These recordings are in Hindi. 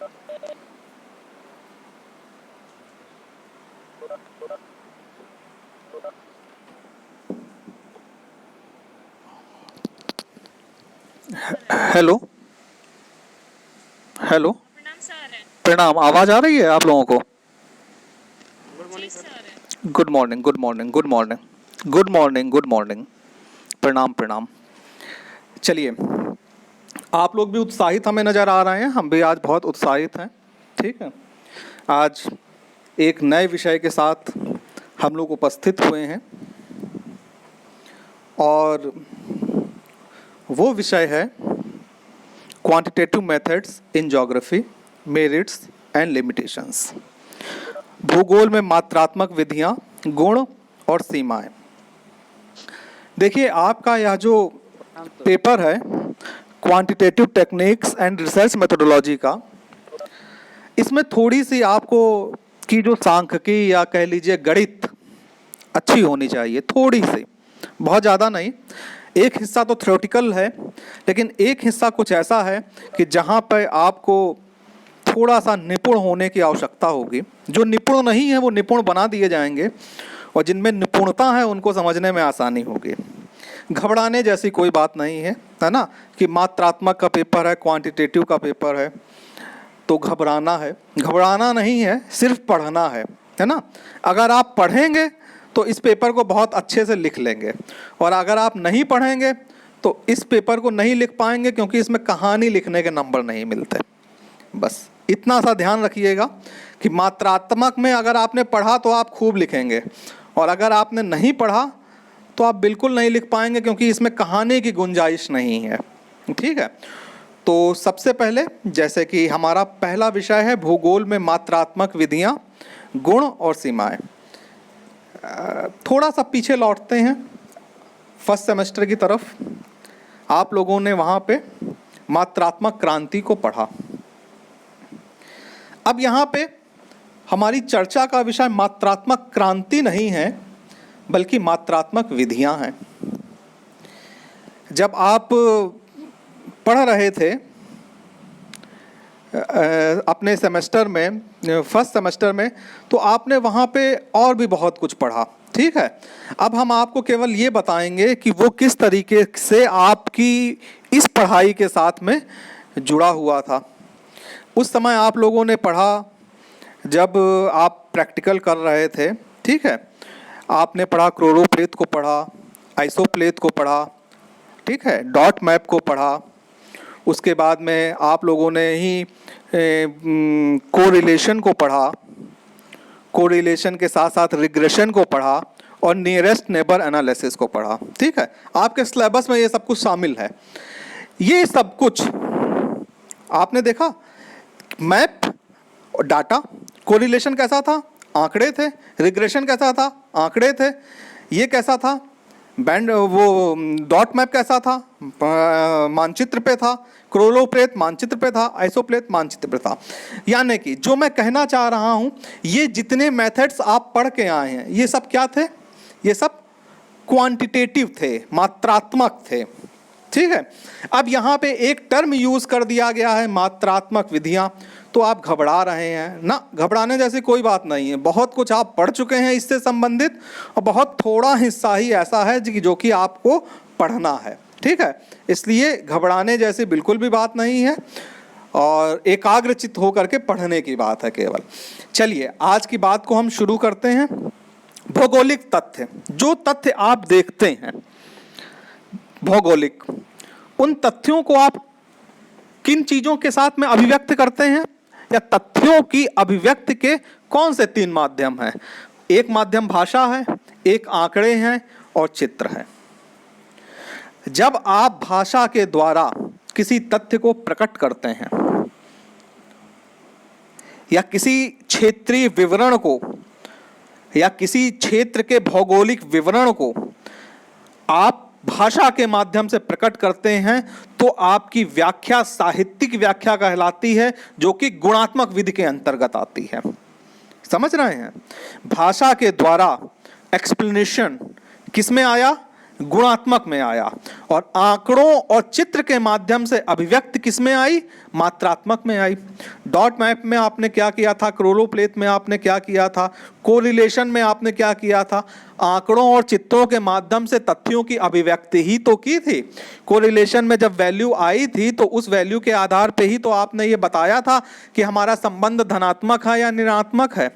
Hello hello. प्रणाम सर। प्रणाम। आवाज आ रही है आप लोगों को? जी sir. Good morning, good morning, good morning, good morning, good morning. प्रणाम प्रणाम। चलिए, आप लोग भी उत्साहित हमें नज़र आ रहे हैं, हम भी आज बहुत उत्साहित हैं। ठीक है, आज एक नए विषय के साथ हम लोग उपस्थित हुए हैं और वो विषय है quantitative methods in geography, merits and limitations. भूगोल में मात्रात्मक विधियां, गुण और सीमाएं। देखिए, आपका यह जो पेपर है quantitative techniques and research methodology का, इसमें थोड़ी सी आपको की जो सांख्यिकी या कह लीजिए गणित अच्छी होनी चाहिए, थोड़ी सी, बहुत ज़्यादा नहीं। एक हिस्सा तो थ्योरेटिकल है, लेकिन एक हिस्सा कुछ ऐसा है कि जहाँ पर आपको थोड़ा सा निपुण होने की आवश्यकता होगी। जो निपुण नहीं है वो निपुण बना दिए जाएंगे, और जिनमें निपुणता है उनको समझने में आसानी होगी। घबराने जैसी कोई बात नहीं है ना, कि मात्रात्मक का पेपर है, क्वांटिटेटिव का पेपर है तो घबराना है, घबराना नहीं है, सिर्फ पढ़ना है ना। अगर आप पढ़ेंगे तो इस पेपर को बहुत अच्छे से लिख लेंगे, और अगर आप नहीं पढ़ेंगे तो इस पेपर को नहीं लिख पाएंगे, क्योंकि इसमें कहानी लिखने के नंबर नहीं मिलते। बस इतना सा ध्यान रखिएगा कि मात्रात्मक में अगर आपने पढ़ा तो आप खूब लिखेंगे, और अगर आपने नहीं पढ़ा तो आप बिल्कुल नहीं लिख पाएंगे, क्योंकि इसमें कहानी की गुंजाइश नहीं है। ठीक है, तो सबसे पहले जैसे कि हमारा पहला विषय है भूगोल में मात्रात्मक विधियां, गुण और सीमाएं। थोड़ा सा पीछे लौटते हैं फर्स्ट सेमेस्टर की तरफ। आप लोगों ने वहाँ पे मात्रात्मक क्रांति को पढ़ा। अब यहाँ पे हमारी चर्चा का विषय मात्रात्मक क्रांति नहीं है, बल्कि मात्रात्मक विधियां हैं। जब आप पढ़ रहे थे अपने सेमेस्टर में, फर्स्ट सेमेस्टर में, तो आपने वहाँ पे और भी बहुत कुछ पढ़ा। ठीक है, अब हम आपको केवल ये बताएंगे कि वो किस तरीके से आपकी इस पढ़ाई के साथ में जुड़ा हुआ था। उस समय आप लोगों ने पढ़ा जब आप प्रैक्टिकल कर रहे थे। ठीक है, आपने पढ़ा क्लोरोप्लेथ को पढ़ा, आइसोप्लेथ को पढ़ा, ठीक है, डॉट मैप को पढ़ा। उसके बाद में आप लोगों ने ही कोरिलेशन को पढ़ा, कोरिलेशन के साथ साथ रिग्रेशन को पढ़ा, और नियरेस्ट नेबर एनालिसिस को पढ़ा। ठीक है, आपके सिलेबस में ये सब कुछ शामिल है। ये सब कुछ आपने देखा, मैप और डाटा, कोरिलेशन कैसा था, आंकड़े थे, रिग्रेशन कैसा था, आंकड़े थे, ये कैसा था, बैंड वो डॉट मैप कैसा था, मानचित्र पे था, क्लोरोप्लेथ मानचित्र पे था, आइसोप्लेथ मानचित्र पे था। यानी कि जो मैं कहना चाह रहा हूँ, ये जितने मेथड्स आप पढ़ के आए हैं ये सब क्या थे, ये सब क्वांटिटेटिव थे, मात्रात्मक थे। ठीक है, अब यहाँ पे एक टर्म यूज कर दिया गया है मात्रात्मक विधियाँ, तो आप घबरा रहे हैं ना। घबराने जैसी कोई बात नहीं है, बहुत कुछ आप पढ़ चुके हैं इससे संबंधित, और बहुत थोड़ा हिस्सा ही ऐसा है जो कि आपको पढ़ना है। ठीक है, इसलिए घबराने जैसी बिल्कुल भी बात नहीं है, और एकाग्रचित्त होकर के पढ़ने की बात है केवल। चलिए, आज की बात को हम शुरू करते हैं। भौगोलिक तथ्य, जो तथ्य आप देखते हैं भौगोलिक, उन तथ्यों को आप किन चीजों के साथ में अभिव्यक्त करते हैं, या तथ्यों की अभिव्यक्ति के कौन से तीन माध्यम हैं? एक माध्यम भाषा है, एक आंकड़े हैं, और चित्र है। जब आप भाषा के द्वारा किसी तथ्य को प्रकट करते हैं, या किसी क्षेत्रीय विवरण को, या किसी क्षेत्र के भौगोलिक विवरण को आप भाषा के माध्यम से प्रकट करते हैं, तो आपकी व्याख्या साहित्यिक व्याख्या कहलाती है, जो कि गुणात्मक विधि के अंतर्गत आती है। समझ रहे हैं? भाषा के द्वारा एक्सप्लेनेशन किस में आया? गुणात्मक में आया, और आंकड़ों और चित्र के माध्यम से अभिव्यक्ति किस में आई? मात्रात्मक में आई। डॉट मैप में आपने क्या किया था, क्रोलोप्लेथ में आपने क्या किया था, कोरिलेशन में आपने क्या किया था? आंकड़ों और चित्रों के माध्यम से तथ्यों की अभिव्यक्ति ही तो की थी। कोरिलेशन में जब वैल्यू आई थी तो उस वैल्यू के आधार पे ही तो आपने ये बताया था कि हमारा संबंध धनात्मक है या ऋणात्मक है।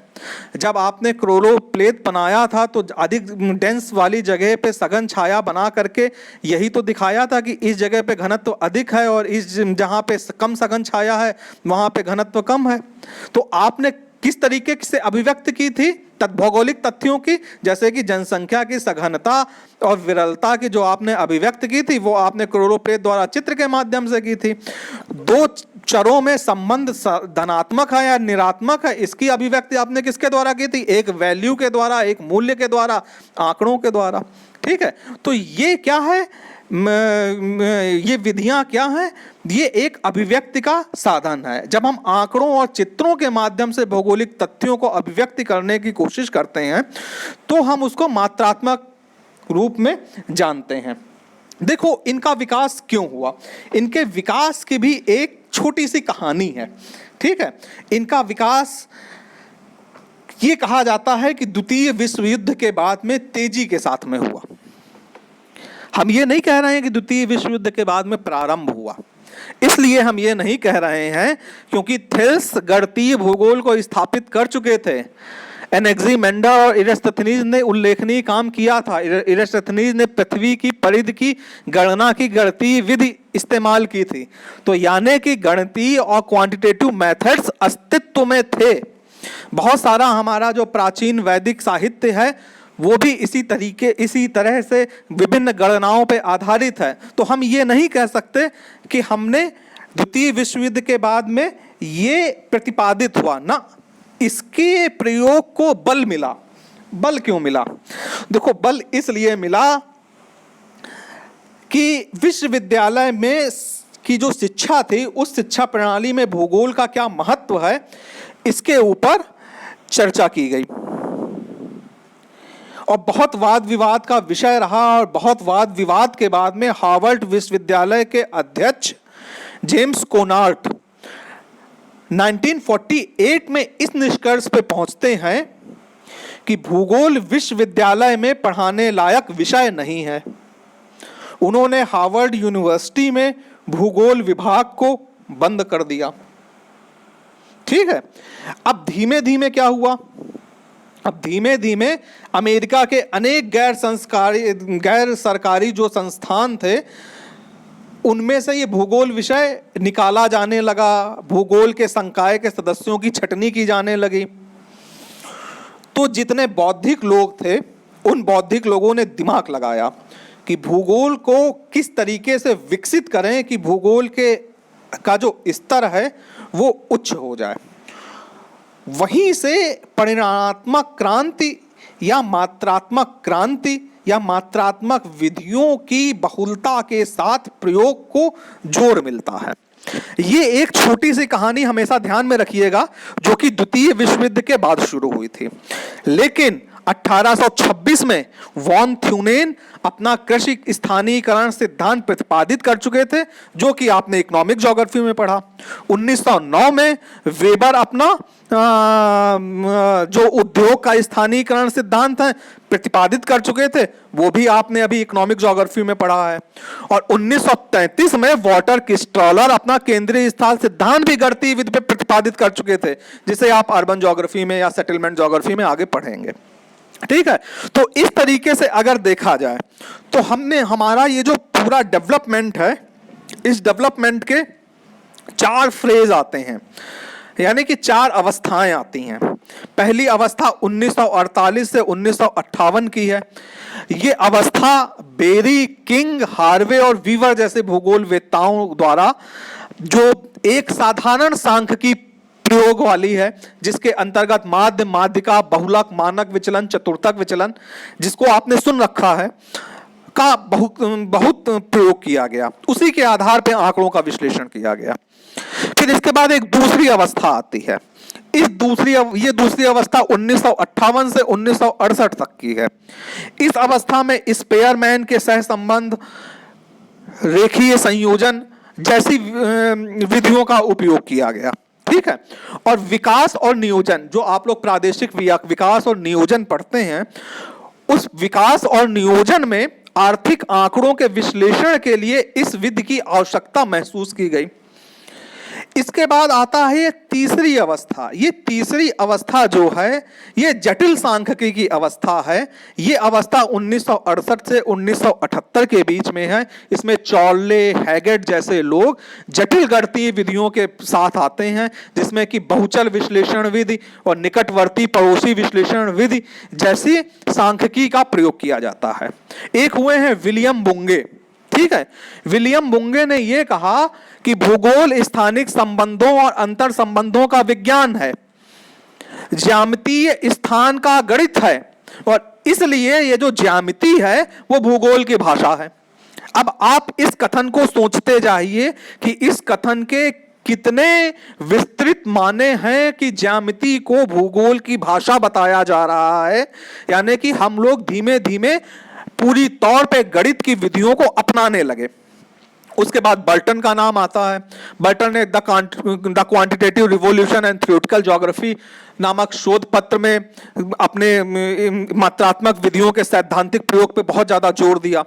जब आपने क्रोलोप्लेथ बनाया था तो अधिक डेंस वाली जगह पे सघन छाया बना करके यही तो दिखाया था कि इस जगह पे घनत्व अधिक है और इस जहाँ पे कम सघन छाया है वहाँ पे घनत्व कम है। तो आपने किस तरीके से अभिव्यक्त की थी? भौगोलिक तथ्यों की, जैसे कि जनसंख्या की सघनता और विरलता की जो आपने अभिव्यक्त की थी वो आपने क्रोलोप्लेथ द्वारा चित्र के माध्यम से की थी। दो चरों में संबंध धनात्मक है या ऋणात्मक है, इसकी अभिव्यक्ति आपने किसके द्वारा की थी? एक वैल्यू के द्वारा, एक मूल्य के द्वारा, आंकड़ों के द्वारा। ठीक है, तो ये क्या है? ये विधियां क्या हैं? ये एक अभिव्यक्ति का साधन है। जब हम आंकड़ों और चित्रों के माध्यम से भौगोलिक तथ्यों को अभिव्यक्ति करने की कोशिश करते हैं तो हम उसको मात्रात्मक रूप में जानते हैं। देखो इनका विकास क्यों हुआ, इनके विकास की भी एक छोटी सी कहानी है। ठीक है, इनका विकास ये कहा जाता है कि द्वितीय विश्व युद्ध के बाद में तेजी के साथ में हुआ। हम ये नहीं कह रहे हैं कि द्वितीय विश्व युद्ध के बाद में प्रारंभ हुआ, इसलिए हम ये नहीं कह रहे हैं क्योंकि थेल्स गणितीय भूगोल को स्थापित कर चुके थे। एनेक्सिमेंडर और इरेस्टोथनीज ने उल्लेखनीय काम किया था। इरेस्टोथनीज ने पृथ्वी की परिधि की गणना की गणितीय विधि इस्तेमाल की थी। तो यानी कि गणितीय और क्वांटिटेटिव मेथड्स अस्तित्व में थे। बहुत सारा हमारा जो प्राचीन वैदिक साहित्य है वो भी इसी तरह से विभिन्न गणनाओं पे आधारित है। तो हम ये नहीं कह सकते कि हमने द्वितीय विश्व युद्ध के बाद में ये प्रतिपादित हुआ ना, इसके प्रयोग को बल मिला। बल क्यों मिला? देखो बल इसलिए मिला कि विश्वविद्यालय में की जो शिक्षा थी उस शिक्षा प्रणाली में भूगोल का क्या महत्व है इसके ऊपर चर्चा की गई और बहुत वाद विवाद का विषय रहा। और बहुत वाद विवाद के बाद में हार्वर्ड विश्वविद्यालय के अध्यक्ष जेम्स कोनार्ट 1948 में इस निष्कर्ष पे पहुंचते हैं कि भूगोल विश्वविद्यालय में पढ़ाने लायक विषय नहीं है। उन्होंने हार्वर्ड यूनिवर्सिटी में भूगोल विभाग को बंद कर दिया। ठीक है, अब धीमे धीमे क्या हुआ? अब धीमे धीमे अमेरिका के अनेक गैर सरकारी जो संस्थान थे उनमें से ये भूगोल विषय निकाला जाने लगा। भूगोल के संकाय के सदस्यों की छटनी की जाने लगी। तो जितने बौद्धिक लोग थे उन बौद्धिक लोगों ने दिमाग लगाया कि भूगोल को किस तरीके से विकसित करें कि भूगोल का जो स्तर है वो उच्च हो जाए। वहीं से परिमाणात्मक क्रांति या मात्रात्मक क्रांति या मात्रात्मक विधियों की बहुलता के साथ प्रयोग को जोर मिलता है। ये एक छोटी सी कहानी हमेशा ध्यान में रखिएगा जो कि द्वितीय विश्व युद्ध के बाद शुरू हुई थी। लेकिन 1826 में वॉन थ्यूनेन अपना कृषि स्थानीयकरण सिद्धांत प्रतिपादित कर चुके थे जो कि आपने इकोनॉमिक ज्योग्राफी में पढ़ा। 1909 में वेबर अपना जो उद्योग का स्थानीयकरण सिद्धांत है प्रतिपादित कर चुके थे, वो भी आपने अभी इकोनॉमिक ज्योग्राफी में पढ़ा है। और 1933 में वॉटर किस्ट्रॉलर अपना केंद्रीय स्थान सिद्धांत भी गणितीय विधि पे प्रतिपादित कर चुके थे जिसे आप अर्बन ज्योग्राफी में या सेटलमेंट ज्योग्राफी में आगे पढ़ेंगे। ठीक है, तो इस तरीके से अगर देखा जाए तो हमने हमारा ये जो पूरा डेवलपमेंट है इस डेवलपमेंट के 4 फेज आते हैं, यानी कि 4 अवस्थाएं आती हैं। पहली अवस्था 1948 से 1958 की है। ये अवस्था बेरी, किंग, हार्वे और वीवर जैसे भूगोल वेत्ताओं द्वारा जो एक साधारण सांख्यिकी प्रयोग वाली है जिसके अंतर्गत माध्य, माध्यिका, बहुलक, मानक विचलन, चतुर्थक विचलन जिसको आपने सुन रखा है का बहुत प्रयोग किया गया। उसी के आधार पर आंकड़ों का विश्लेषण किया गया। फिर इसके बाद एक दूसरी अवस्था आती है। ये दूसरी अवस्था 1958 से 1968 तक की है। इस अवस्था में स्पेयरमैन के सहसंबंध, रेखीय संयोजन जैसी विधियों का उपयोग किया गया। ठीक है। और विकास और नियोजन, जो आप लोग प्रादेशिक विकास और नियोजन पढ़ते हैं, उस विकास और नियोजन में आर्थिक आंकड़ों के विश्लेषण के लिए इस विधि की आवश्यकता महसूस की गई। इसके बाद आता है ये तीसरी अवस्था। ये तीसरी अवस्था जो है, ये जटिल सांख्यिकी की अवस्था है। ये अवस्था 1968 से 1978 के बीच में है। इसमें चॉर्ले, हैगेट जैसे लोग जटिल गणितीय विधियों के साथ आते हैं, जिसमें कि बहुचल विश्लेषण विधि और निकटवर्ती पड़ोसी विश्लेषण विधि जैसी सांख्यिकी का प्रयोग किया जाता है। एक हुए हैं विलियम बुंगे। ठीक है। विलियम बुंगे ने यह कहा कि भूगोल स्थानिक संबंधों और अंतर संबंधों का विज्ञान है, ज्यामितीय स्थान का गणित है, और इसलिए ये जो ज्यामिति है वो भूगोल की भाषा है। अब आप इस कथन को सोचते जाइए कि इस कथन के कितने विस्तृत माने हैं कि ज्यामिति को भूगोल की भाषा बताया जा रहा है, यानी कि हम लोग धीमे धीमे पूरी तौर पे गणित की विधियों को अपनाने लगे। उसके बाद बर्टन का नाम आता है। बर्टन ने the quantitative revolution and theoretical geography नामक शोध पत्र में अपने मात्रात्मक विधियों के सैद्धांतिक प्रयोग पे बहुत ज्यादा जोर दिया।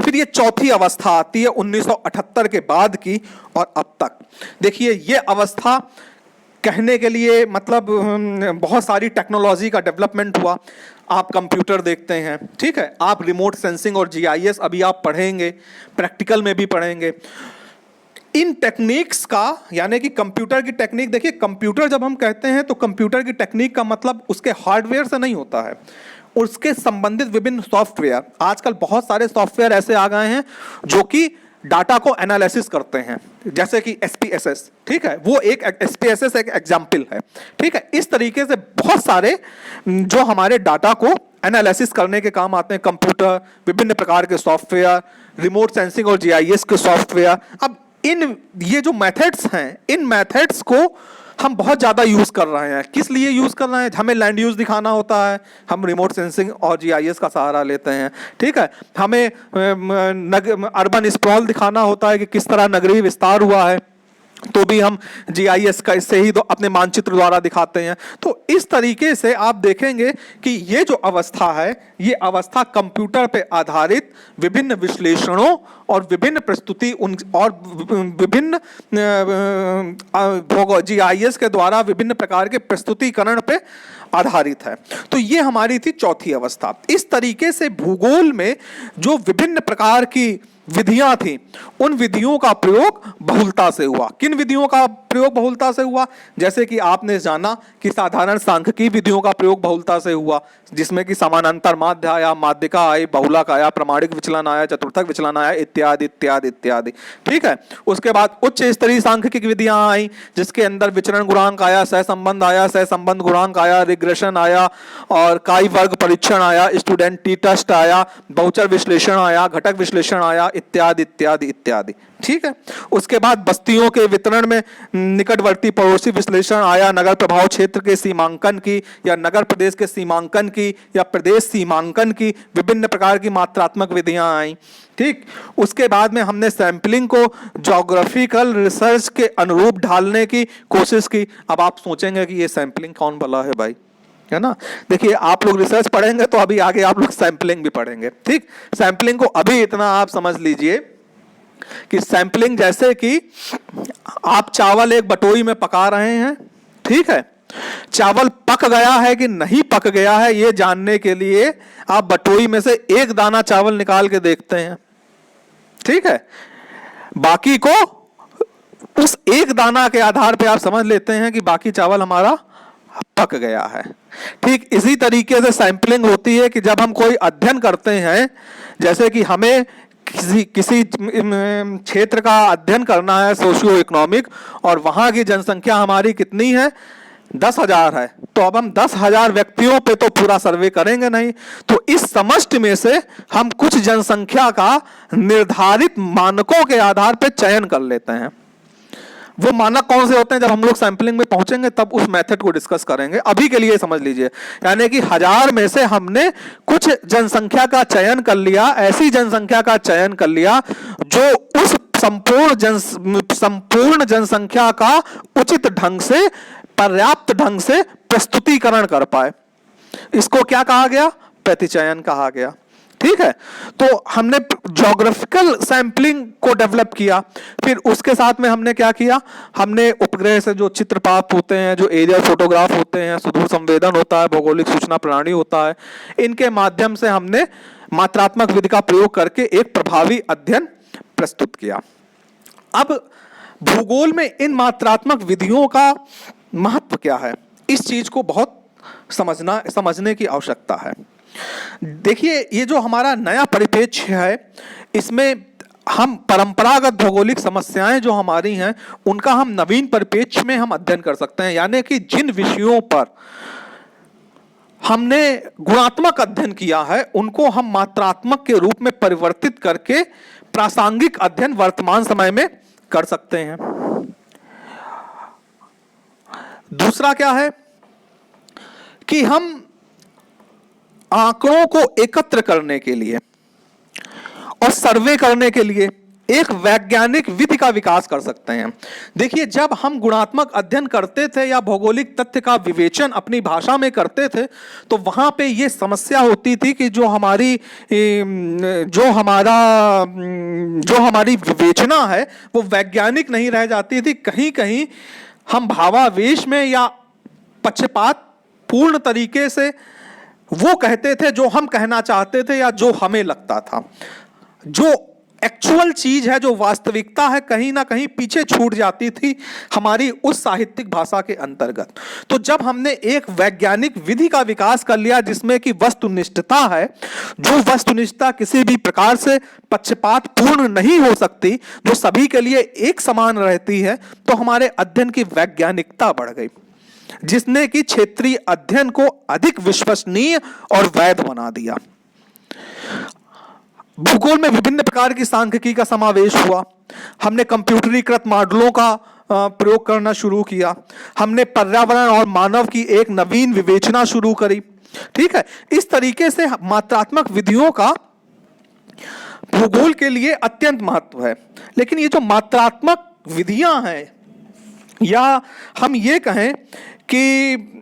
फिर ये चौथी अवस्था आती है 1978 के बाद की, और अब तक देखिए ये अवस्था कहने के लिए मतलब बहुत सारी टेक्नोलॉजी का डेवलपमेंट हुआ। आप कंप्यूटर देखते हैं, ठीक है, आप रिमोट सेंसिंग और जीआईएस अभी आप पढ़ेंगे, प्रैक्टिकल में भी पढ़ेंगे। इन टेक्निक्स का, यानी कि कंप्यूटर की टेक्निक, देखिए कंप्यूटर जब हम कहते हैं तो कंप्यूटर की टेक्निक का मतलब उसके हार्डवेयर से नहीं होता है, उसके संबंधित विभिन्न सॉफ्टवेयर। आजकल बहुत सारे सॉफ्टवेयर ऐसे आ गए हैं जो कि डाटा को एनालिसिस करते हैं, जैसे कि SPSS, ठीक है, वो एक SPSS एक एग्जाम्पल है। ठीक है। इस तरीके से बहुत सारे जो हमारे डाटा को एनालिसिस करने के काम आते हैं कंप्यूटर, विभिन्न प्रकार के सॉफ्टवेयर, रिमोट सेंसिंग और GIS के सॉफ्टवेयर। अब ये जो मेथड्स हैं, इन मेथड्स को हम बहुत ज़्यादा यूज़ कर रहे हैं। किस लिए यूज़ कर रहे हैं? हमें लैंड यूज़ दिखाना होता है, हम रिमोट सेंसिंग और GIS का सहारा लेते हैं। ठीक है। हमें अर्बन स्प्रॉल दिखाना होता है कि किस तरह नगरीय विस्तार हुआ है, तो भी हम GIS का इससे ही तो अपने मानचित्र द्वारा दिखाते हैं। तो इस तरीके से आप देखेंगे कि ये जो अवस्था है, ये अवस्था कंप्यूटर पे आधारित विभिन्न विश्लेषणों और विभिन्न प्रस्तुति और विभिन्न GIS के द्वारा विभिन्न प्रकार के प्रस्तुतिकरण पे आधारित है। तो ये हमारी थी चौथी अवस्था। इस तरीके से भूगोल में जो विभिन्न प्रकार की विधियां थी, उन विधियों का प्रयोग बहुलता से हुआ। किन विधियों का प्रयोग बहुलता से हुआ? जैसे कि आपने जाना कि साधारण सांख्यिकी विधियों का प्रयोग बहुलता से हुआ, जिसमें कि समानांतर माध्य आया, माध्यिका आई, बहुलक आया, प्रमाणिक विचलन आया, चतुर्थक विचलन आया, इत्यादि इत्यादि इत्यादि। ठीक है। उसके बाद उच्च स्तरीय सांख्यिकी विधियां आई, जिसके अंदर विचरण गुणांक आया, सहसंबंध आया, सहसंबंध गुणांक आया, रिग्रेशन आया, और काई वर्ग परीक्षण आया, स्टूडेंट टी टेस्ट आया, बहुचर विश्लेषण आया, घटक विश्लेषण आया, इत्यादि इत्यादि इत्यादि। ठीक है। उसके बाद बस्तियों के वितरण में निकटवर्ती पड़ोसी विश्लेषण आया, नगर प्रभाव क्षेत्र के सीमांकन की, या नगर प्रदेश के सीमांकन की, या प्रदेश सीमांकन की विभिन्न प्रकार की मात्रात्मक विधियां आई। ठीक। उसके बाद में हमने सैंपलिंग को ज्योग्राफिकल रिसर्च के अनुरूप ढालने की कोशिश की। अब आप सोचेंगे कि ये सैंपलिंग कौन भला है भाई, है ना? देखिए आप लोग रिसर्च पढ़ेंगे तो अभी आगे आप लोग सैंपलिंग भी पढ़ेंगे। ठीक। सैंपलिंग को अभी इतना आप समझ लीजिए कि सैंपलिंग जैसे कि आप चावल एक बटोई में पका रहे हैं, ठीक है, चावल पक गया है कि नहीं पक गया है ये जानने के लिए आप बटोई में से एक दाना चावल निकाल के देखते हैं, ठीक है, बाकी को उस एक दाना के आधार पे आप समझ लेते हैं कि बाकी चावल हमारा पक गया है। ठीक इसी तरीके से सैंपलिंग होती है कि जब हम कोई अध्ययन करते हैं, जैसे कि हमें किसी क्षेत्र का अध्ययन करना है सोशियो इकोनॉमिक, और वहां की जनसंख्या हमारी कितनी है, 10,000 है, तो अब हम 10,000 व्यक्तियों पे तो पूरा सर्वे करेंगे नहीं, तो इस समष्टि में से हम कुछ जनसंख्या का निर्धारित मानकों के आधार पर चयन कर लेते हैं। वो मानक कौन से होते हैं, जब हम लोग सैंपलिंग में पहुंचेंगे तब उस मेथड को डिस्कस करेंगे। अभी के लिए समझ लीजिए, यानी कि 1000 में से हमने कुछ जनसंख्या का चयन कर लिया, ऐसी जनसंख्या का चयन कर लिया जो उस संपूर्ण जनसंख्या का उचित ढंग से, पर्याप्त ढंग से प्रस्तुतिकरण कर पाए। इसको क्या कहा गया? प्रतिचयन कहा गया। ठीक है, तो हमने ज्योग्राफिकल सैंपलिंग को डेवलप किया। फिर उसके साथ में हमने क्या किया? हमने उपग्रह से जो चित्र प्राप्त होते हैं, जो एरियल फोटोग्राफ होते हैं, सुदूर संवेदन होता है, भौगोलिक सूचना प्रणाली होता है, इनके माध्यम से हमने मात्रात्मक विधि का प्रयोग करके एक प्रभावी अध्ययन प्रस्तुत किया। अब भूगोल में इन मात्रात्मक विधियों का महत्व क्या है, इस चीज को बहुत समझने की आवश्यकता है। देखिए, ये जो हमारा नया परिप्रेक्ष्य है, इसमें हम परंपरागत भौगोलिक समस्याएं जो हमारी हैं, उनका हम नवीन परिप्रेक्ष्य में हम अध्ययन कर सकते हैं। यानी कि जिन विषयों पर हमने गुणात्मक अध्ययन किया है, उनको हम मात्रात्मक के रूप में परिवर्तित करके प्रासंगिक अध्ययन वर्तमान समय में कर सकते हैं। दूसरा क्या है कि हम आंकड़ों को एकत्र करने के लिए और सर्वे करने के लिए एक वैज्ञानिक विधि का विकास कर सकते हैं। देखिए, जब हम गुणात्मक अध्ययन करते थे या भौगोलिक तथ्य का विवेचन अपनी भाषा में करते थे, तो वहां पे ये समस्या होती थी कि जो हमारी विवेचना है वो वैज्ञानिक नहीं रह जाती थी। कहीं कहीं हम भावावेश में या पक्षपात पूर्ण तरीके से वो कहते थे जो हम कहना चाहते थे या जो हमें लगता था। जो एक्चुअल चीज है, जो वास्तविकता है, कहीं ना कहीं पीछे छूट जाती थी हमारी उस साहित्यिक भाषा के अंतर्गत। तो जब हमने एक वैज्ञानिक विधि का विकास कर लिया जिसमें कि वस्तुनिष्ठता है, जो वस्तुनिष्ठता किसी भी प्रकार से पक्षपात पूर्ण नहीं हो सकती, जो सभी के लिए एक समान रहती है, तो हमारे अध्ययन की वैज्ञानिकता बढ़ गई, जिसने कि क्षेत्रीय अध्ययन को अधिक विश्वसनीय और वैध बना दिया। भूगोल में विभिन्न प्रकार की सांख्यिकी का समावेश हुआ। हमने कंप्यूटरीकृत मॉडलों का प्रयोग करना शुरू किया। हमने पर्यावरण और मानव की एक नवीन विवेचना शुरू करी। ठीक है, इस तरीके से मात्रात्मक विधियों का भूगोल के लिए अत्यंत महत्व है। लेकिन ये जो मात्रात्मक विधियां हैं, या हम ये कहें कि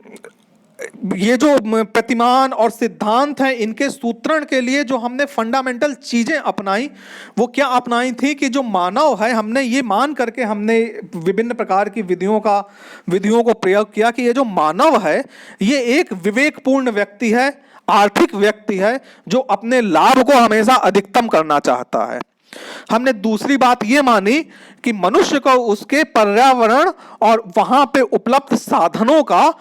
ये जो प्रतिमान और सिद्धांत हैं, इनके सूत्रण के लिए जो हमने फंडामेंटल चीजें अपनाई, वो क्या अपनाई थी कि जो मानव है, हमने ये मान करके हमने विभिन्न प्रकार की विधियों को प्रयोग किया कि ये जो मानव है, ये एक विवेकपूर्ण व्यक्ति है, आर्थिक व्यक्ति है, जो अपने लाभ को हमेशा अधिकतम करना चाहता है। हमने दूसरी बात यह मानी कि मनुष्य को उसके पर्यावरण और वहां पे उपलब्ध साधनों का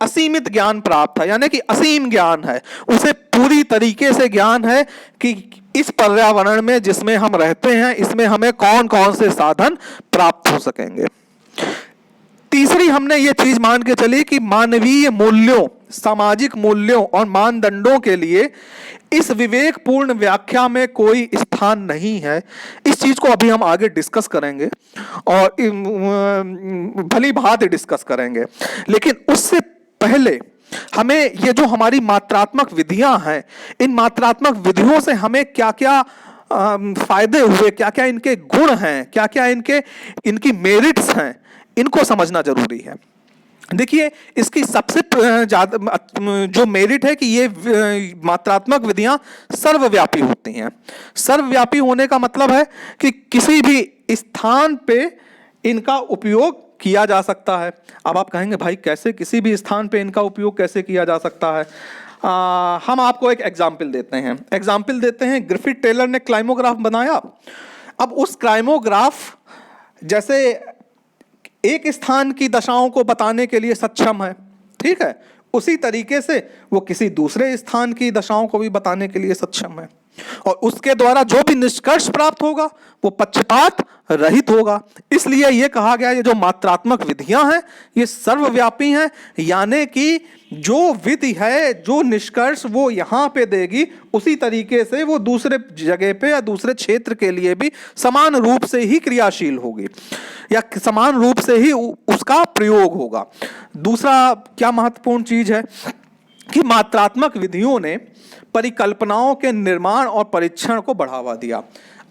असीमित ज्ञान प्राप्त है, यानी कि असीम ज्ञान है, उसे पूरी तरीके से ज्ञान है कि इस पर्यावरण में जिसमें हम रहते हैं, इसमें हमें कौन कौन से साधन प्राप्त हो सकेंगे। तीसरी हमने ये चीज मान के चली कि मानवीय मूल्यों, सामाजिक मूल्यों और मानदंडों के लिए इस विवेकपूर्ण व्याख्या में कोई स्थान नहीं है। इस चीज को अभी हम आगे डिस्कस करेंगे और भली भांति डिस्कस करेंगे। लेकिन उससे पहले हमें ये जो हमारी मात्रात्मक विधियां हैं, इन मात्रात्मक विधियों से हमें क्या क्या फायदे हुए, क्या क्या इनके गुण हैं, क्या क्या इनकी मेरिट्स हैं, इनको समझना जरूरी है। देखिए, इसकी सबसे ज्यादा जो मेरिट है कि ये मात्रात्मक विधियां सर्वव्यापी होती हैं। सर्वव्यापी होने का मतलब है कि किसी भी स्थान पे इनका उपयोग किया जा सकता है। अब आप कहेंगे, भाई कैसे किसी भी स्थान पे इनका उपयोग कैसे किया जा सकता है? हम आपको एक एग्जाम्पल देते हैं। ग्रिफिथ टेलर ने क्लाइमोग्राफ बनाया। अब उस क्लाइमोग्राफ जैसे एक स्थान की दशाओं को बताने के लिए सक्षम है, ठीक है, उसी तरीके से वो किसी दूसरे स्थान की दशाओं को भी बताने के लिए सक्षम है। और उसके द्वारा जो भी निष्कर्ष प्राप्त होगा वो पक्षपात रहित होगा। इसलिए यह कहा गया ये जो मात्रात्मक विधियां हैं ये सर्वव्यापी हैं, यानी कि जो विधि है, जो निष्कर्ष वो यहाँ पे देगी उसी तरीके से वो दूसरे जगह पे या दूसरे क्षेत्र के लिए भी समान रूप से ही क्रियाशील होगी या समान रूप से ही उसका प्रयोग होगा। दूसरा क्या महत्वपूर्ण चीज है कि मात्रात्मक विधियों ने परिकल्पनाओं के निर्माण और परीक्षण को बढ़ावा दिया।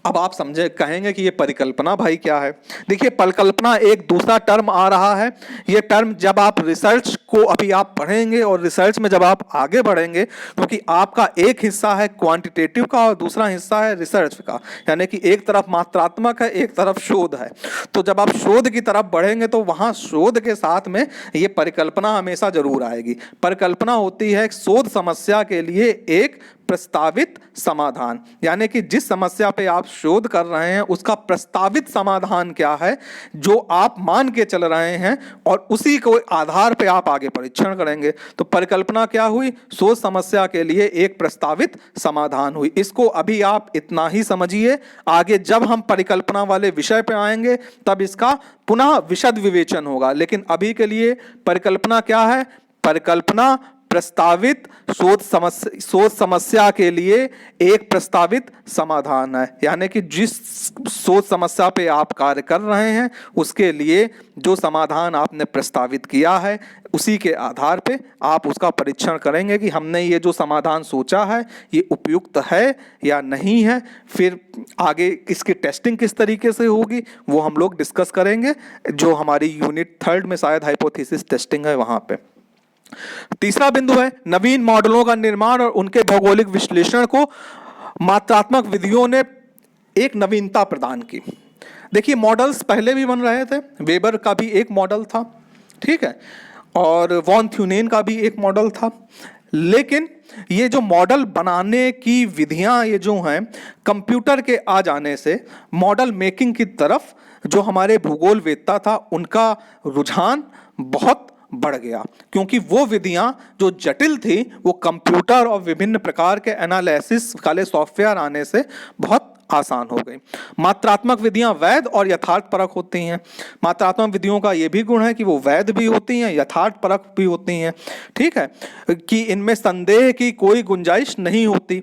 अब आप समझे कहेंगे कि ये परिकल्पना भाई क्या है। देखिए, परिकल्पना एक दूसरा टर्म आ रहा है। ये टर्म जब आप रिसर्च को अभी आप पढ़ेंगे और रिसर्च में जब आप आगे बढ़ेंगे, क्योंकि आपका एक हिस्सा है क्वांटिटेटिव का और दूसरा हिस्सा है रिसर्च का, यानी कि एक तरफ मात्रात्मक है, एक तरफ शोध है। तो जब आप शोध की तरफ बढ़ेंगे तो वहाँ शोध के साथ में ये परिकल्पना हमेशा जरूर आएगी। परिकल्पना होती है शोध समस्या के लिए एक प्रस्तावित समाधान, यानी कि जिस समस्या पे आप शोध कर रहे हैं उसका प्रस्तावित समाधान क्या है जो आप मान के चल रहे हैं और उसी को आधार पे आप आगे परीक्षण करेंगे। तो परिकल्पना क्या हुई? शोध समस्या के लिए एक प्रस्तावित समाधान हुई। इसको अभी आप इतना ही समझिए, आगे जब हम परिकल्पना वाले विषय पे आएंगे तब इसका पुनः विशद विवेचन होगा। लेकिन अभी के लिए परिकल्पना क्या है? परिकल्पना प्रस्तावित शोध समस्या के लिए एक प्रस्तावित समाधान है, यानी कि जिस शोध समस्या पे आप कार्य कर रहे हैं उसके लिए जो समाधान आपने प्रस्तावित किया है उसी के आधार पे आप उसका परीक्षण करेंगे कि हमने ये जो समाधान सोचा है ये उपयुक्त है या नहीं है। फिर आगे इसकी टेस्टिंग किस तरीके से होगी वो हम लोग डिस्कस करेंगे, जो हमारी यूनिट 3 में शायद हाइपोथेसिस टेस्टिंग है वहां पे। तीसरा बिंदु है नवीन मॉडलों का निर्माण और उनके भौगोलिक विश्लेषण को मात्रात्मक विधियों ने एक नवीनता प्रदान की। देखिए, मॉडल्स पहले भी बन रहे थे, वेबर का भी एक मॉडल था, ठीक है, और वॉन थ्यूनेन का भी एक मॉडल था। लेकिन ये जो मॉडल बनाने की विधियां ये जो हैं, कंप्यूटर के आ जाने से मॉडल मेकिंग की तरफ जो हमारे भूगोलवेत्ता था उनका रुझान बहुत बढ़ गया, क्योंकि वो विधियां जो जटिल थी वो कंप्यूटर और विभिन्न प्रकार के एनालिसिस वाले सॉफ्टवेयर आने से बहुत आसान हो गई। मात्रात्मक विधियां वैध और यथार्थपरक होती हैं। मात्रात्मक विधियों का ये भी गुण है कि वो वैध भी होती हैं, यथार्थपरक भी होती हैं, ठीक है, कि इनमें संदेह की कोई गुंजाइश नहीं होती।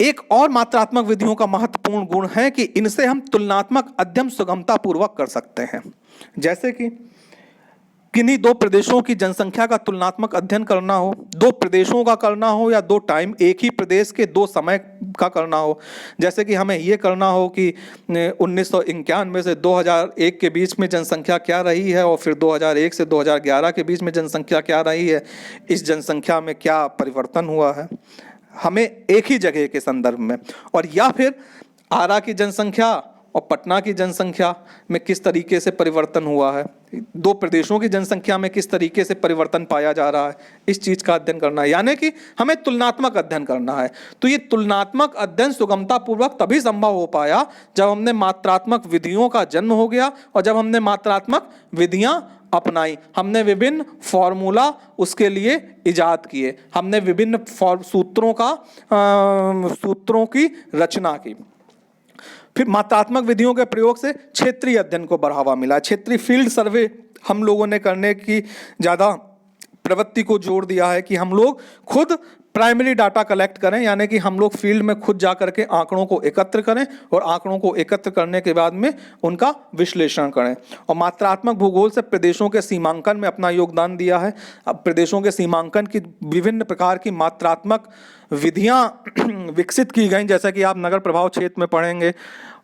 एक और मात्रात्मक विधियों का महत्वपूर्ण गुण है कि इनसे हम तुलनात्मक अध्ययन सुगमता पूर्वक कर सकते हैं। जैसे कि किन्हीं दो प्रदेशों की जनसंख्या का तुलनात्मक अध्ययन करना हो, दो प्रदेशों का करना हो या दो टाइम एक ही प्रदेश के दो समय का करना हो। जैसे कि हमें ये करना हो कि 1991 से 2001 के बीच में जनसंख्या क्या रही है और फिर 2001 से 2011 के बीच में जनसंख्या क्या रही है, इस जनसंख्या में क्या परिवर्तन हुआ है, हमें एक ही जगह के संदर्भ में। और या फिर आरा की जनसंख्या और पटना की जनसंख्या में किस तरीके से परिवर्तन हुआ है, दो प्रदेशों की जनसंख्या में किस तरीके से परिवर्तन पाया जा रहा है, इस चीज़ का अध्ययन करना है, यानी कि हमें तुलनात्मक अध्ययन करना है। तो ये तुलनात्मक अध्ययन सुगमतापूर्वक तभी संभव हो पाया जब हमने मात्रात्मक विधियों का जन्म हो गया और जब हमने मात्रात्मक विधियां अपनाई। हमने विभिन्न फॉर्मूला उसके लिए इजाद किए, हमने विभिन्न सूत्रों की रचना की। फिर मात्रात्मक विधियों के प्रयोग से क्षेत्रीय अध्ययन को बढ़ावा मिला। क्षेत्रीय फील्ड सर्वे हम लोगों ने करने की ज़्यादा प्रवृत्ति को जोड़ दिया है कि हम लोग खुद प्राइमरी डाटा कलेक्ट करें, यानी कि हम लोग फील्ड में खुद जा करके आंकड़ों को एकत्र करें और आंकड़ों को एकत्र करने के बाद में उनका विश्लेषण करें। और मात्रात्मक भूगोल से प्रदेशों के सीमांकन में अपना योगदान दिया है। अब प्रदेशों के सीमांकन की विभिन्न प्रकार की मात्रात्मक विधियां विकसित की गई, जैसा कि आप नगर प्रभाव क्षेत्र में पढ़ेंगे,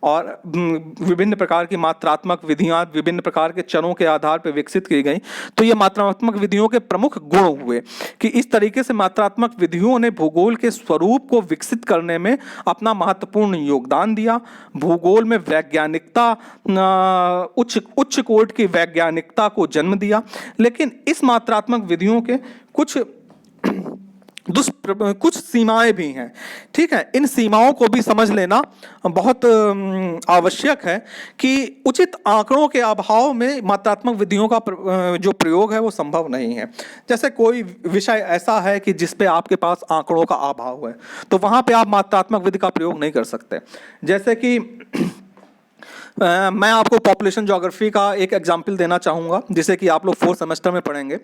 और विभिन्न प्रकार की मात्रात्मक विधियां विभिन्न प्रकार के चरों के आधार पर विकसित की गई। तो ये मात्रात्मक विधियों के प्रमुख गुण हुए कि इस तरीके से मात्रात्मक विधियों ने भूगोल के स्वरूप को विकसित करने में अपना महत्वपूर्ण योगदान दिया। भूगोल में वैज्ञानिकता, उच्च कोटि की वैज्ञानिकता को जन्म दिया। लेकिन इस मात्रात्मक विधियों के कुछ कुछ सीमाएं भी हैं। ठीक है, इन सीमाओं को भी समझ लेना बहुत आवश्यक है कि उचित आंकड़ों के अभाव में मात्रात्मक विधियों का जो प्रयोग है वो संभव नहीं है। जैसे कोई विषय ऐसा है कि जिस पे आपके पास आंकड़ों का अभाव है, तो वहां पे आप मात्रात्मक विधि का प्रयोग नहीं कर सकते। जैसे कि मैं आपको पॉपुलेशन ज्योग्राफी का एक एग्जाम्पल देना चाहूँगा, जिसे कि आप लोग 4th सेमेस्टर में पढ़ेंगे।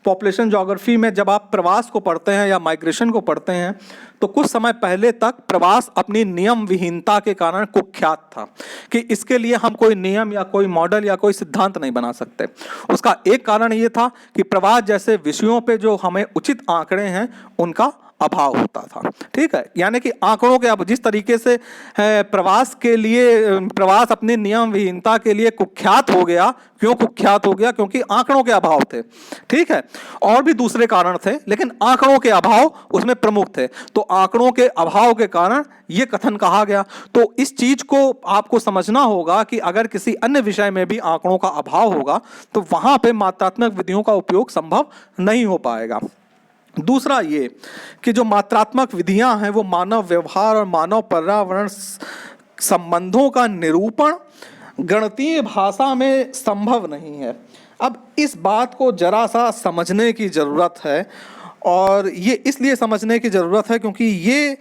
पॉपुलेशन ज्योग्राफी में जब आप प्रवास को पढ़ते हैं या माइग्रेशन को पढ़ते हैं, तो कुछ समय पहले तक प्रवास अपनी नियम विहीनता के कारण कुख्यात था कि इसके लिए हम कोई नियम या कोई मॉडल या कोई सिद्धांत नहीं बना सकते। उसका एक कारण ये था कि प्रवास जैसे विषयों पे जो हमें उचित आंकड़े हैं उनका अभाव होता था। ठीक है, यानी कि आंकड़ों के अब जिस तरीके से प्रवास के लिए प्रवास अपनी नियम विहीनता के लिए कुख्यात हो गया। क्यों कुख्यात हो गया? क्योंकि आंकड़ों के अभाव थे। ठीक है, और भी दूसरे कारण थे, लेकिन आंकड़ों के अभाव उसमें प्रमुख थे। तो आंकड़ों के अभाव के कारण ये कथन कहा गया। तो इस चीज को आपको समझना होगा कि अगर किसी अन्य विषय में भी आंकड़ों का अभाव होगा तो वहां पे मात्रात्मक विधियों का उपयोग संभव नहीं हो पाएगा। दूसरा ये कि जो मात्रात्मक विधियां हैं वो मानव व्यवहार और मानव पर्यावरण संबंधों का निरूपण गणितीय भाषा में संभव नहीं है। अब इस बात को जरा सा समझने की ज़रूरत है, और ये इसलिए समझने की ज़रूरत है क्योंकि ये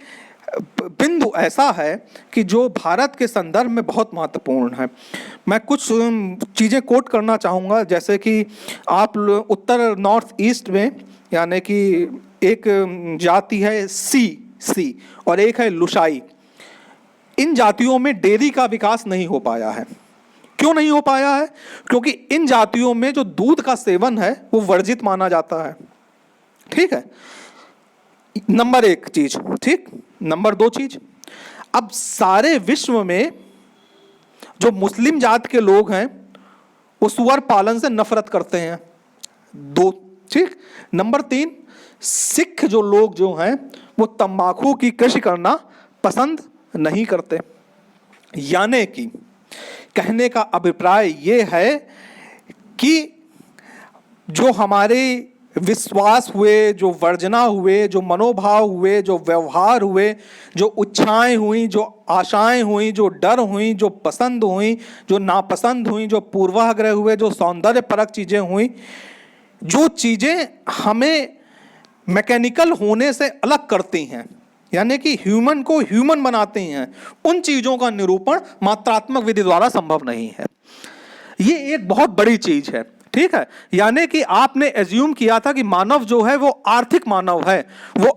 बिंदु ऐसा है कि जो भारत के संदर्भ में बहुत महत्वपूर्ण है। मैं कुछ चीज़ें कोट करना चाहूँगा, जैसे कि आप उत्तर नॉर्थ ईस्ट में, यानी कि एक जाति है सी और एक है लुशाई। इन जातियों में डेयरी का विकास नहीं हो पाया है। क्यों नहीं हो पाया है? क्योंकि इन जातियों में जो दूध का सेवन है वो वर्जित माना जाता है। ठीक है, नंबर 1 चीज। ठीक, नंबर 2 चीज, अब सारे विश्व में जो मुस्लिम जात के लोग हैं वो सुअर पालन से नफरत करते हैं। 2, ठीक। नंबर 3, सिख जो लोग जो हैं वो तंबाकू की कृषि करना पसंद नहीं करते। यानी कि कहने का अभिप्राय ये है कि जो हमारे विश्वास हुए, जो वर्जना हुए, जो मनोभाव हुए, जो व्यवहार हुए, जो इच्छाएं हुई, जो आशाएं हुई, जो डर हुई, जो पसंद हुई, जो नापसंद हुई, जो पूर्वाग्रह हुए, जो सौंदर्य परक चीज़ें हुई, जो चीज़ें हमें मैकेनिकल होने से अलग करती हैं, यानी कि ह्यूमन को ह्यूमन बनाती हैं, उन चीज़ों का निरूपण मात्रात्मक विधि द्वारा संभव नहीं है। ये एक बहुत बड़ी चीज़ है। ठीक है, यानी कि आपने एज्यूम किया था कि मानव जो है वो आर्थिक मानव है, वो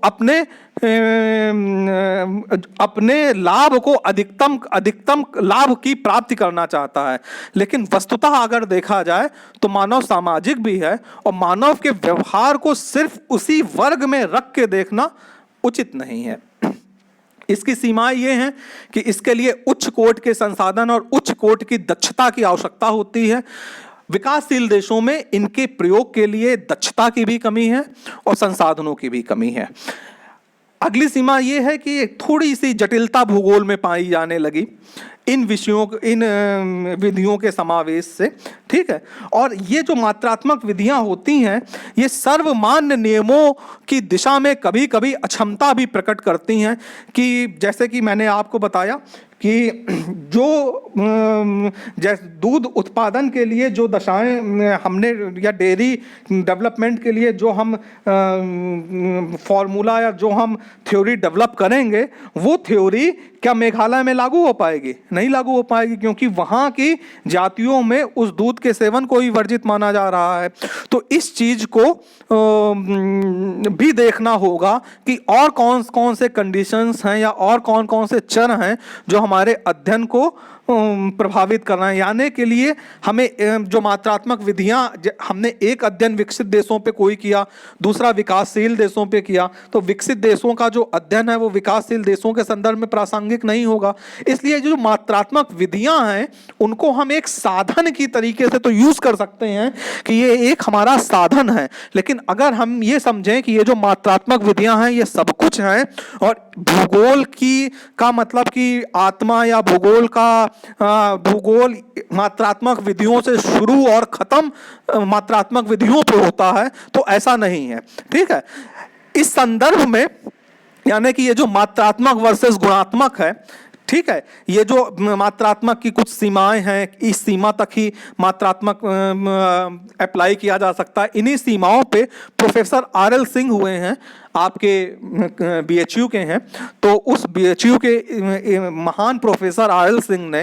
अपने लाभ को अधिकतम लाभ की प्राप्ति करना चाहता है। लेकिन वस्तुतः अगर देखा जाए तो मानव सामाजिक भी है, और मानव के व्यवहार को सिर्फ उसी वर्ग में रख के देखना उचित नहीं है। इसकी सीमाएं ये हैं कि इसके लिए उच्च कोटि के संसाधन और उच्च कोटि की दक्षता की आवश्यकता होती है। विकासशील देशों में इनके प्रयोग के लिए दक्षता की भी कमी है और संसाधनों की भी कमी है। अगली सीमा ये है कि थोड़ी सी जटिलता भूगोल में पाई जाने लगी इन विधियों के समावेश से। ठीक है, और ये जो मात्रात्मक विधियां होती हैं ये सर्वमान्य नियमों की दिशा में कभी कभी अक्षमता भी प्रकट करती हैं, कि जैसे कि मैंने आपको बताया कि जो जैसे दूध उत्पादन के लिए जो दशाएं हमने, या डेयरी डेवलपमेंट के लिए जो हम फॉर्मूला या जो हम थ्योरी डेवलप करेंगे, वो थ्योरी क्या मेघालय में लागू हो पाएगी? नहीं लागू हो पाएगी, क्योंकि वहाँ की जातियों में उस दूध के सेवन को ही वर्जित माना जा रहा है। तो इस चीज़ को भी देखना होगा कि और कौन कौन से कंडीशंस हैं या और कौन कौन से चर हैं जो हमारे अध्ययन को प्रभावित करना है। यानी के लिए हमें जो मात्रात्मक विधियां, हमने एक अध्ययन विकसित देशों पे कोई किया, दूसरा विकासशील देशों पे किया, तो विकसित देशों का जो अध्ययन है वो विकासशील देशों के संदर्भ में प्रासंगिक नहीं होगा। इसलिए जो मात्रात्मक विधियां हैं उनको हम एक साधन की तरीके से तो यूज कर सकते हैं कि ये एक हमारा साधन है, लेकिन अगर हम ये समझें कि ये जो मात्रात्मक विधियां हैं ये सब कुछ हैं, और भूगोल का मतलब कि आत्मा या भूगोल मात्रात्मक विधियों से शुरू और खत्म मात्रात्मक विधियों पे होता है, तो ऐसा नहीं है। ठीक है, इस संदर्भ में यानी कि ये जो मात्रात्मक वर्सेस गुणात्मक है, ठीक है, ये जो मात्रात्मक की कुछ सीमाएं हैं, इस सीमा तक ही मात्रात्मक अप्लाई किया जा सकता है। इन्हीं सीमाओं पे प्रोफेसर आर.एल. सिंह हुए हैं, आपके बीएचयू के हैं। तो उस बीएचयू के महान प्रोफेसर आर.एल. सिंह ने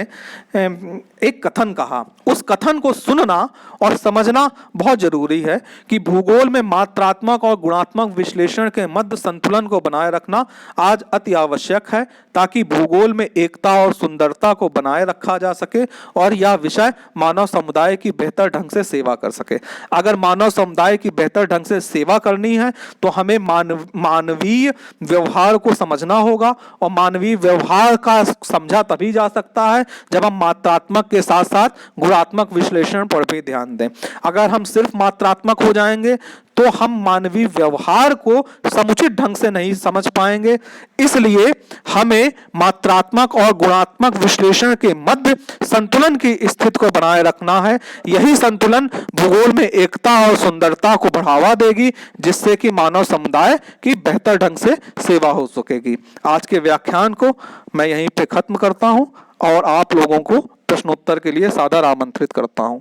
एक कथन कहा। उस कथन को सुनना और समझना बहुत जरूरी है कि भूगोल में मात्रात्मक और गुणात्मक विश्लेषण के मध्य संतुलन को बनाए रखना आज अति आवश्यक है, ताकि भूगोल में एकता और सुंदरता को बनाए रखा जा सके और यह विषय मानव समुदाय की बेहतर ढंग से सेवा कर सके। अगर मानव समुदाय की बेहतर ढंग से सेवा करनी है तो हमें मानवीय व्यवहार को समझना होगा, और मानवीय व्यवहार का समझा तभी जा सकता है जब हम मात्रात्मक के साथ साथ गुणात्मक विश्लेषण पर भी ध्यान दें। अगर हम सिर्फ मात्रात्मक हो जाएंगे तो हम मानवीय व्यवहार को समुचित ढंग से नहीं समझ पाएंगे। इसलिए हमें मात्रात्मक और गुणात्मक विश्लेषण के मध्य संतुलन की स्थिति को बनाए रखना है। यही संतुलन भूगोल में एकता और सुंदरता को बढ़ावा देगी, जिससे कि मानव समुदाय की बेहतर ढंग से सेवा हो सकेगी। आज के व्याख्यान को मैं यहीं पे खत्म करता हूं और आप लोगों को प्रश्नोत्तर के लिए सादर आमंत्रित करता हूं।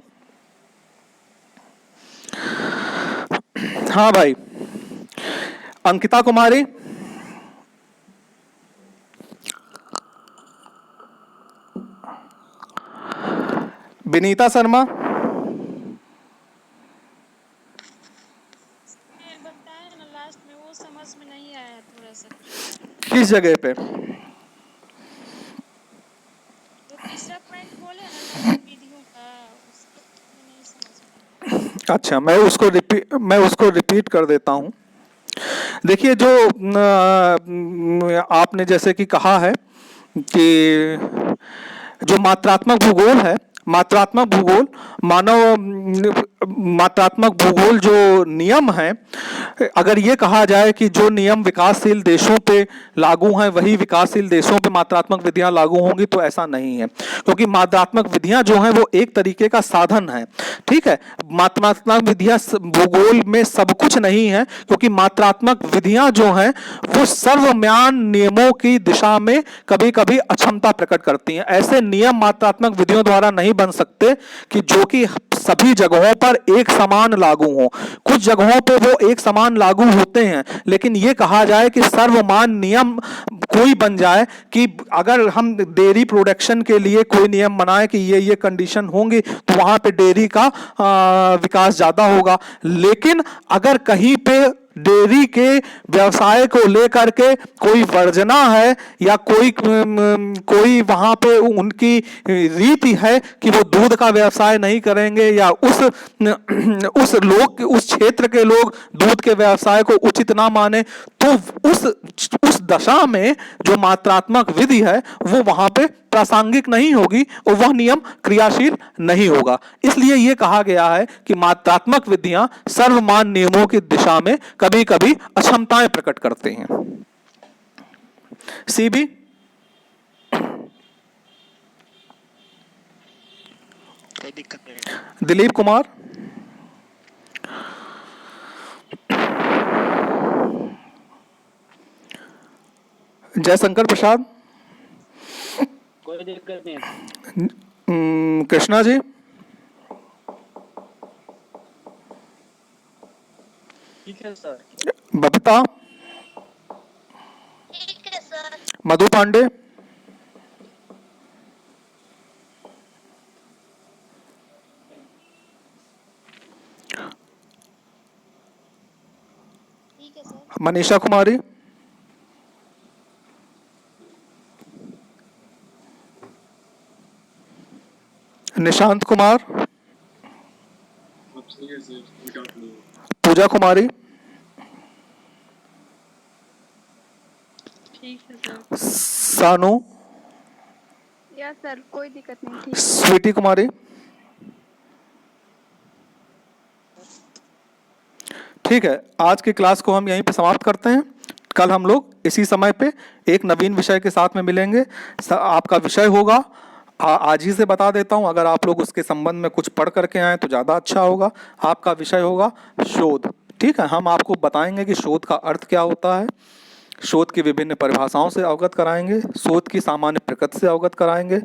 हाँ भाई, अंकिता कुमारी, विनीता शर्मा, बताया ना लास्ट में, वो समझ में नहीं आया थोड़ा सा। किस जगह पे? तो तीसरा पॉइंट बोले ना विधियों का, उसको नहीं समझ में। अच्छा, मैं उसको रिपीट कर देता हूं। देखिए, जो आपने जैसे कि कहा है कि जो मात्रात्मक भूगोल है, मात्रात्मक भूगोल जो नियम है, अगर ये कहा जाए कि जो नियम विकासशील देशों पे लागू हैं वही विकासशील देशों पे मात्रात्मक विधियां लागू होंगी, तो ऐसा नहीं है। क्योंकि मात्रात्मक विधियां जो हैं वो एक तरीके का साधन है, ठीक है। मात्रात्मक विधियां भूगोल में सब कुछ नहीं है, क्योंकि मात्रात्मक विधियां जो हैं वो सर्वमान्य नियमों की दिशा में कभी कभी अक्षमता प्रकट करती हैं। ऐसे नियम मात्रात्मक विधियों द्वारा नहीं बन सकते कि जो कि सभी जगहों पर एक समान लागू हो। कुछ जगहों पे वो एक समान लागू होते हैं, लेकिन ये कहा जाए कि सर्वमान्य नियम कोई बन जाए कि अगर हम डेयरी प्रोडक्शन के लिए कोई नियम बनाए कि ये कंडीशन होंगी तो वहां पे डेयरी का विकास ज्यादा होगा। लेकिन अगर कहीं पे डेयरी के व्यवसाय को लेकर के कोई वर्जना है या कोई वहां पे उनकी रीति है कि वो दूध का व्यवसाय नहीं करेंगे, या उस क्षेत्र के लोग दूध के व्यवसाय को उचित ना माने, तो उस दशा में जो मात्रात्मक विधि है वो वहां पे प्रासंगिक नहीं होगी और वह नियम क्रियाशील नहीं होगा। इसलिए यह कहा गया है कि मात्रात्मक विधियां सर्वमान्य नियमों की दिशा में कभी कभी अक्षमताएं प्रकट करते हैं। सीबी, कोई दिक्कत नहीं। दिलीप कुमार, जयशंकर प्रसाद, कोई दिक्कत नहीं। कृष्णा जी, ठीक है सर। बबीता, ठीक है सर। मधु पांडे, ठीक है सर। मनीषा कुमारी, निशांत कुमार, पूजा कुमारी, ठीक है सर। सानू, या सर, कोई दिक्कत नहीं। ठीक। स्वीटी कुमारी, ठीक है। आज की क्लास को हम यहीं पे समाप्त करते हैं। कल हम लोग इसी समय पे एक नवीन विषय के साथ में मिलेंगे। आपका विषय होगा, आज ही से बता देता हूं, अगर आप लोग उसके संबंध में कुछ पढ़ करके आए तो ज़्यादा अच्छा होगा। आपका विषय होगा शोध, ठीक है, हम आपको बताएंगे कि शोध का अर्थ क्या होता है, शोध की विभिन्न परिभाषाओं से अवगत कराएंगे, शोध की सामान्य प्रकृति से अवगत कराएंगे,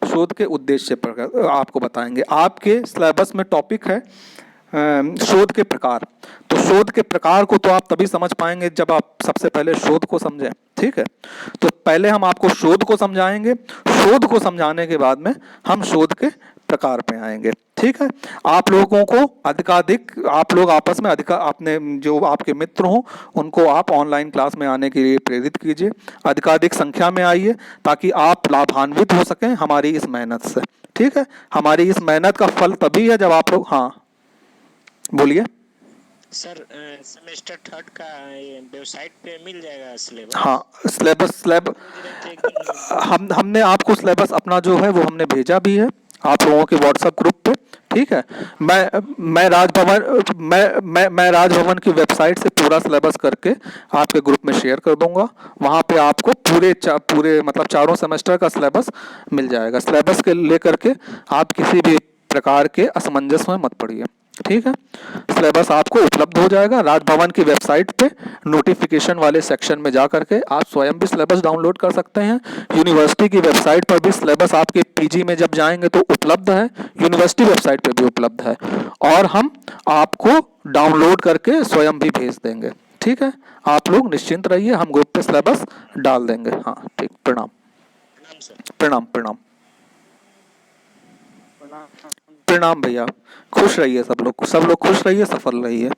शोध के उद्देश्य से आपको बताएंगे। आपके सिलेबस में टॉपिक है शोध के प्रकार। तो शोध के प्रकार को तो आप तभी समझ पाएंगे जब आप सबसे पहले शोध को समझें। ठीक है, तो पहले हम आपको शोध को समझाएंगे, शोध को समझाने के बाद में हम शोध के प्रकार पे आएंगे। ठीक है, आप लोगों को अधिकाधिक, आप लोग आपस में अपने जो आपके मित्र हों उनको आप ऑनलाइन क्लास में आने के लिए प्रेरित कीजिए, अधिकाधिक संख्या में आइए ताकि आप लाभान्वित हो सकें हमारी इस मेहनत से। ठीक है, हमारी इस मेहनत का फल तभी है जब आप लोग, हाँ बोलिए। सर सेमेस्टर थर्ड का ये वेबसाइट पे मिल जाएगा सिलेबस? हाँ, सिलेबस हमने आपको सिलेबस अपना जो है वो हमने भेजा भी है आप लोगों के व्हाट्सएप ग्रुप पे। ठीक है, मैं राजभवन की वेबसाइट से पूरा सिलेबस करके आपके ग्रुप में शेयर कर दूंगा। वहाँ पे आपको पूरे मतलब चारों सेमेस्टर का सिलेबस मिल जाएगा। सिलेबस के लेकर के आप किसी भी प्रकार के असमंजस में मत पड़िए। ठीक है, सिलेबस आपको उपलब्ध हो जाएगा राजभवन की वेबसाइट पे, नोटिफिकेशन वाले सेक्शन में जा करके आप स्वयं भी सिलेबस डाउनलोड कर सकते हैं। यूनिवर्सिटी की वेबसाइट पर भी सिलेबस आपके पीजी में जब जाएंगे तो उपलब्ध है, यूनिवर्सिटी वेबसाइट पे भी उपलब्ध है, और हम आपको डाउनलोड करके स्वयं भी भेज देंगे। ठीक है, आप लोग निश्चिंत रहिए, हम ग्रुप पे सिलेबस डाल देंगे। हाँ ठीक, प्रणाम प्रणाम प्रणाम प्रणाम भैया, खुश रहिए सब लोग खुश रहिए, सफल रहिए।